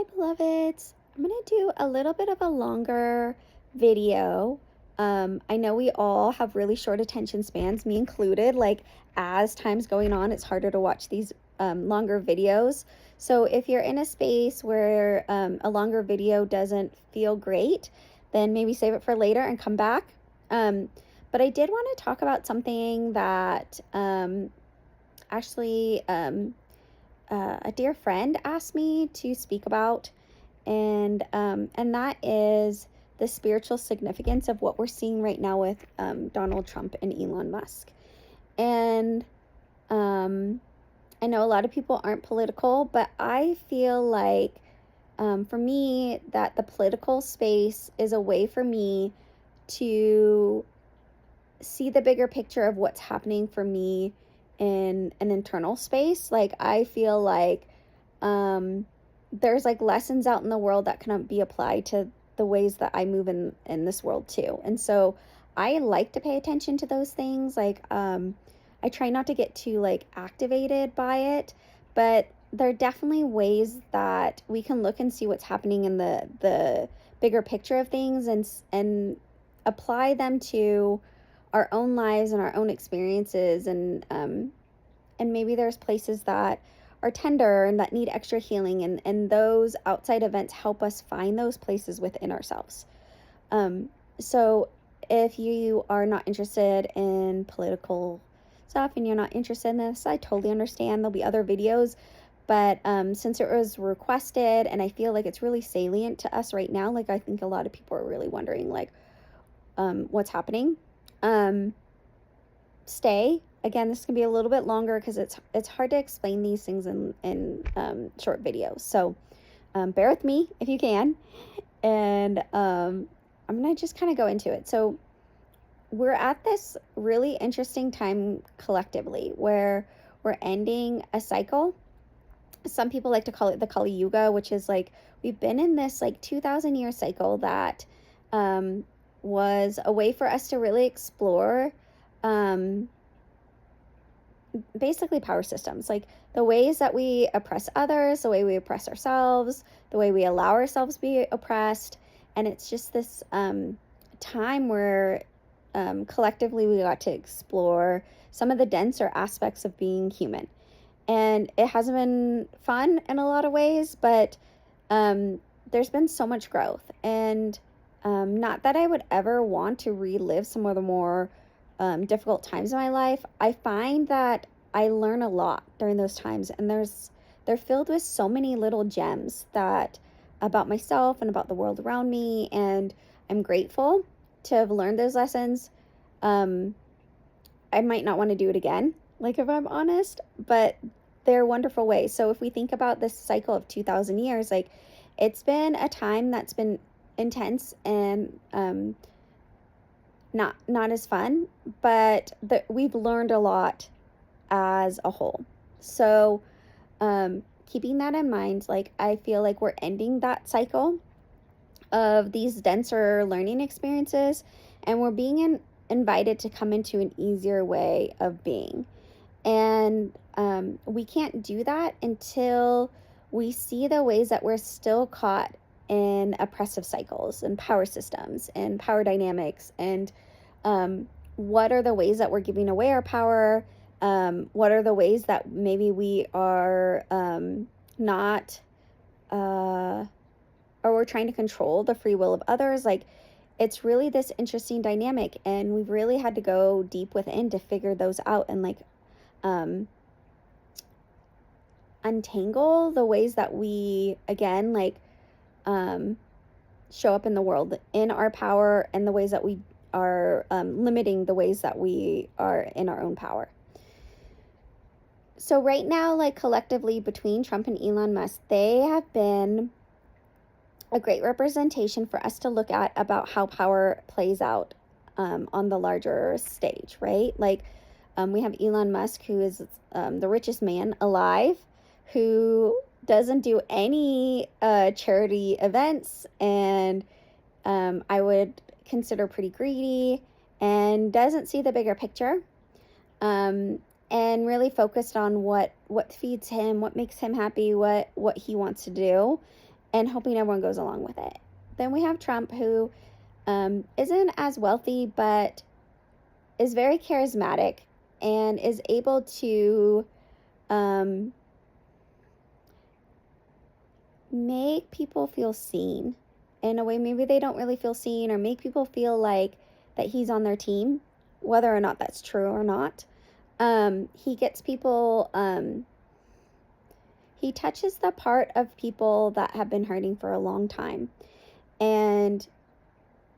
Hi, beloveds. I'm going to do a little bit of a longer video. I know we all have really short attention spans, me included. Like, as time's going on, it's harder to watch these longer videos. So, if you're in a space where a longer video doesn't feel great, then maybe save it for later and come back. Um, but I did want to talk about something that actually. A dear friend asked me to speak about, and that is the spiritual significance of what we're seeing right now with Donald Trump and Elon Musk. And um, I know a lot of people aren't political, but I feel like for me that the political space is a way for me to see the bigger picture of what's happening for me in an internal space. Like, I feel like um, there's like lessons out in the world that can be applied to the ways that I move in this world too. And so I like to pay attention to those things. Like, I try not to get too like activated by it, but there are definitely ways that we can look and see what's happening in the bigger picture of things, and apply them to our own lives and our own experiences, and maybe there's places that are tender and that need extra healing, and those outside events help us find those places within ourselves. So if you are not interested in political stuff and you're not interested in this, I totally understand. There'll be other videos, but since it was requested and I feel like it's really salient to us right now, like I think a lot of people are really wondering like what's happening. um Stay. Again, this can be a little bit longer because it's hard to explain these things in short videos. So bear with me if you can, and I'm gonna just kind of go into it. So we're at this really interesting time collectively where we're ending a cycle. Some people like to call it the Kali Yuga, which is like we've been in this like 2,000 year cycle that um, was a way for us to really explore um, basically power systems, like the ways that we oppress others, the way we oppress ourselves, the way we allow ourselves to be oppressed. And it's just this time where collectively we got to explore some of the denser aspects of being human. And it hasn't been fun in a lot of ways, but there's been so much growth. And not that I would ever want to relive some of the more difficult times in my life. I find that I learn a lot during those times, and they're filled with so many little gems that about myself and about the world around me, and I'm grateful to have learned those lessons. Um, I might not want to do it again, like if I'm honest, but they're wonderful ways. So if we think about this cycle of 2,000 years, like it's been a time that's been intense and not as fun, but we've learned a lot as a whole. So keeping that in mind, like I feel like we're ending that cycle of these denser learning experiences, and we're being invited to come into an easier way of being. And we can't do that until we see the ways that we're still caught in oppressive cycles and power systems and power dynamics, and what are the ways that we're giving away our power. What are the ways that maybe we are not or we're trying to control the free will of others. Like, it's really this interesting dynamic, and we've really had to go deep within to figure those out, and like um untangle the ways that we again like um show up in the world in our power, and the ways that we are limiting the ways that we are in our own power. So right now, like collectively between Trump and Elon Musk, they have been a great representation for us to look at about how power plays out on the larger stage, right? Like we have Elon Musk, who is the richest man alive, who doesn't do any charity events, and I would consider pretty greedy, and doesn't see the bigger picture, um, and really focused on what feeds him, what makes him happy, what he wants to do. and hoping everyone goes along with it. Then we have Trump, who isn't as wealthy, but is very charismatic and is able to make people feel seen in a way maybe they don't really feel seen, or make people feel like that he's on their team, whether or not that's true or not. He gets people, he touches the part of people that have been hurting for a long time, and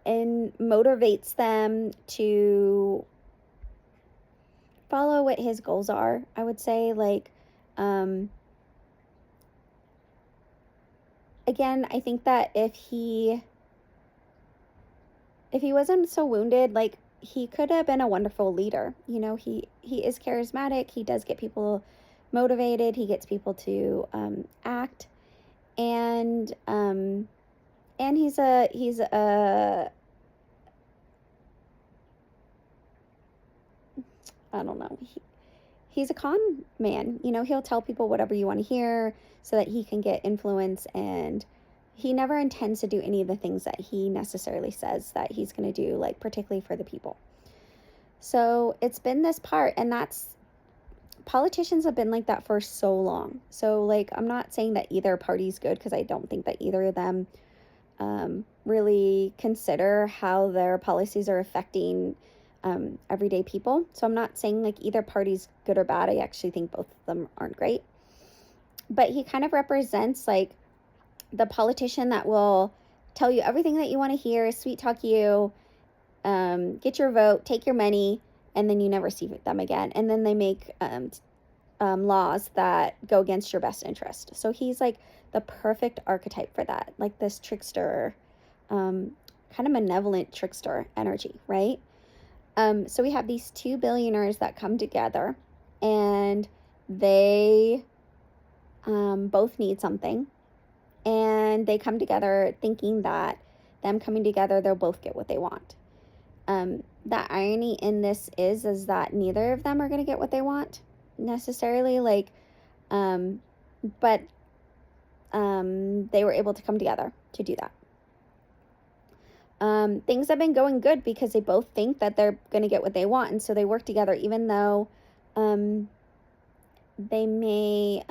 motivates them to follow what his goals are. I would say, like, again, I think that if he wasn't so wounded, like, he could have been a wonderful leader. You know, he is charismatic. He does get people motivated. He gets people to act, and he's a I don't know. He's a con man. You know, he'll tell people whatever you want to hear so that he can get influence, and he never intends to do any of the things that he necessarily says that he's going to do, like, particularly for the people. So it's been this part, and that's, politicians have been like that for so long. So, like, I'm not saying that either party's good, because I don't think that either of them really consider how their policies are affecting everyday people. So I'm not saying like either party's good or bad. I actually think both of them aren't great. But he kind of represents like the politician that will tell you everything that you want to hear, sweet talk you, get your vote, take your money, and then you never see them again. And then they make laws that go against your best interest. So he's like the perfect archetype for that, like this trickster, kind of malevolent trickster energy, right? So we have these two billionaires that come together, and they both need something, and they come together thinking that them coming together, they'll both get what they want. The irony in this is that neither of them are going to get what they want necessarily, like, but they were able to come together to do that. Things have been going good because they both think that they're going to get what they want, and so they work together, even though they may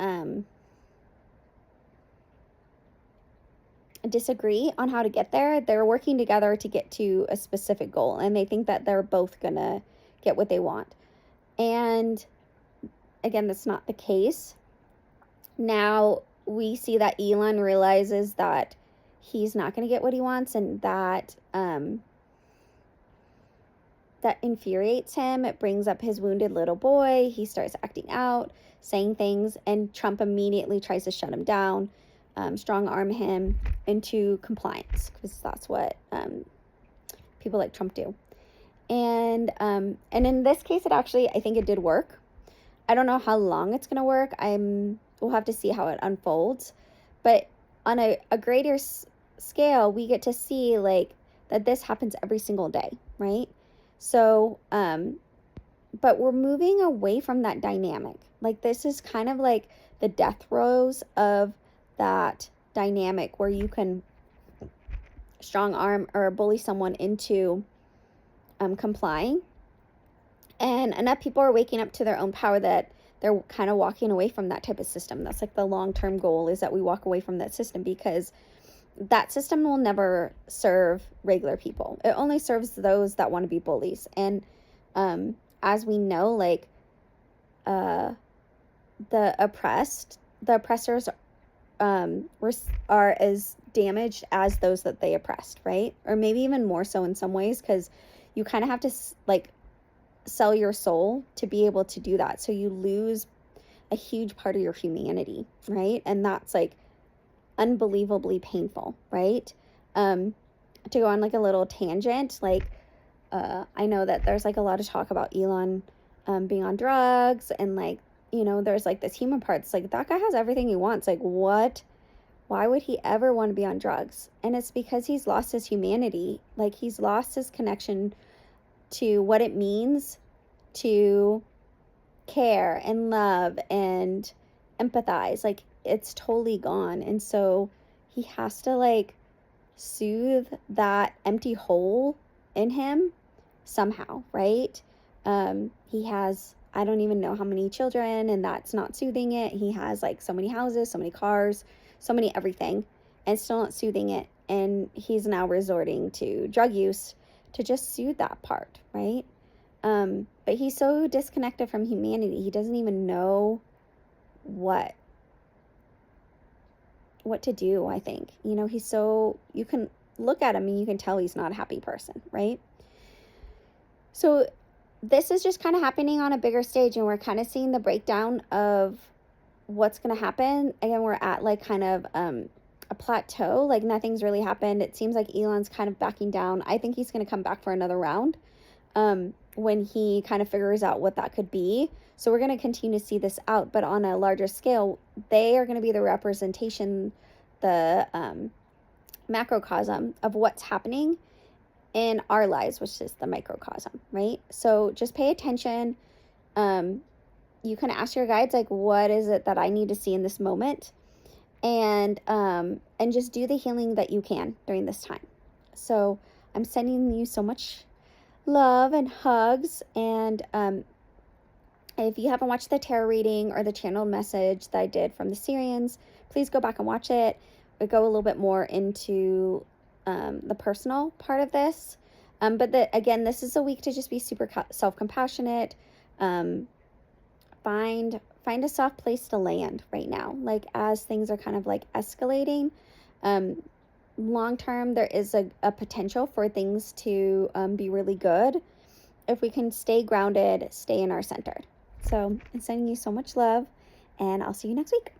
disagree on how to get there. They're working together to get to a specific goal, and they think that they're both going to get what they want. And again, that's not the case. Now we see that Elon realizes that he's not going to get what he wants, and that that infuriates him. It brings up his wounded little boy. He starts acting out, saying things, and Trump immediately tries to shut him down, strong arm him into compliance, because that's what people like Trump do. And in this case, it actually, I think it did work. I don't know how long it's going to work. We'll have to see how it unfolds. But on a greater scale, we get to see like that this happens every single day, right? So, but we're moving away from that dynamic. Like, this is kind of like the death throes of that dynamic where you can strong arm or bully someone into complying. And enough people are waking up to their own power that they're kind of walking away from that type of system. That's like the long-term goal, is that we walk away from that system, because that system will never serve regular people. It only serves those that want to be bullies. And as we know, like the oppressors are as damaged as those that they oppressed, right? Or maybe even more so in some ways, because you kind of have to like sell your soul to be able to do that. So you lose a huge part of your humanity, right? And that's like unbelievably painful, right? To go on like a little tangent, like I know that there's like a lot of talk about Elon being on drugs, and like, you know, there's like this human part. It's like, that guy has everything he wants. Like, why would he ever want to be on drugs? And it's because he's lost his humanity. Like, he's lost his connection to what it means to care and love and empathize. Like, it's totally gone. And so he has to like soothe that empty hole in him somehow, right? He has, I don't even know how many children, and that's not soothing it. He has like so many houses, so many cars, so many everything, and still not soothing it. And he's now resorting to drug use to just soothe that part, right? But he's so disconnected from humanity, he doesn't even know what to do, I think. You know, he's so, you can look at him and you can tell he's not a happy person, right? So this is just kind of happening on a bigger stage, and we're kind of seeing the breakdown of what's going to happen. Again, we're at like kind of a plateau, like nothing's really happened. It seems like Elon's kind of backing down. I think he's going to come back for another round when he kind of figures out what that could be. So we're going to continue to see this out, but on a larger scale, they are going to be the representation, the macrocosm of what's happening in our lives, which is the microcosm, right? So just pay attention. You can ask your guides, like, what is it that I need to see in this moment? And just do the healing that you can during this time. So I'm sending you so much love and hugs. And if you haven't watched the tarot reading or the channeled message that I did from the Syrians, please go back and watch it. We go a little bit more into the personal part of this. But again, this is a week to just be super self-compassionate. Find a soft place to land right now. Like as things are kind of like escalating, long term, there is a potential for things to be really good if we can stay grounded, stay in our center. So I'm sending you so much love, and I'll see you next week.